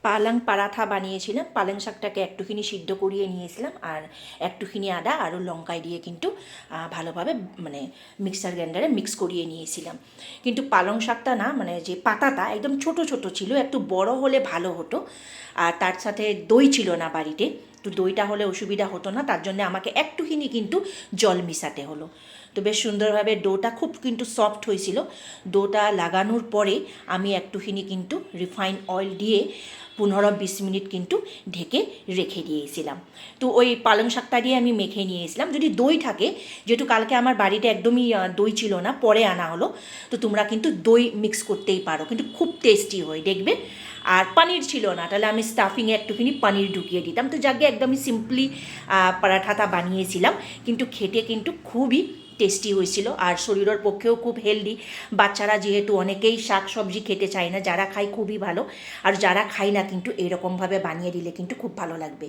পালং পারাঠা বানিয়েছিলাম। পালং শাকটাকে একটুখানি সিদ্ধ করিয়ে নিয়েছিলাম আর একটুখানি আদা আর লঙ্কায় দিয়ে কিন্তু ভালোভাবে মানে মিক্সার গ্রাইন্ডারে মিক্স করিয়ে নিয়েছিলাম। কিন্তু পালং শাকটা না মানে যে পাতাটা একদম ছোট ছোট ছিল, একটু বড় হলে ভালো হতো। আর তার সাথে দই ছিল না বাড়িতে, তো দইটা হলে অসুবিধা হতো না, তার জন্য আমাকে একটুখানি কিন্তু জল মিশাতে হলো। তো বেশ সুন্দরভাবে ডোটা খুব কিন্তু সফট হয়েছিল। ডোটা লাগানোর পরে আমি একটুখানি কিন্তু রিফাইন অয়েল দিয়ে 15-20 মিনিট কিন্তু ঢেকে রেখে দিয়েছিলাম। তো ওই পালং শাকটা দিয়ে আমি মেখে নিয়েছিলাম। যদি দই থাকে, যেহেতু কালকে আমার বাড়িতে একদমই দই ছিল না, পরে আনা হলো, তো তোমরা কিন্তু দই মিক্স করতেই পারো, কিন্তু খুব টেস্টি হয় দেখবে। আর পনির ছিল না, তাহলে আমি স্টাফিংয়ে একটুখানি পনির ঢুকিয়ে দিতাম। তো যাকে একদমই সিম্পলি পরাঠাটা বানিয়েছিলাম, কিন্তু খেতে কিন্তু খুবই টেস্টি হয়েছিল আর শরীরের পক্ষেও খুব হেলদি। বাচ্চারা যেহেতু অনেকেই শাক সবজি খেতে চায় না, যারা খায় খুবই ভালো, আর যারা খায় না কিন্তু এরকমভাবে বানিয়ে দিলে কিন্তু খুব ভালো লাগবে।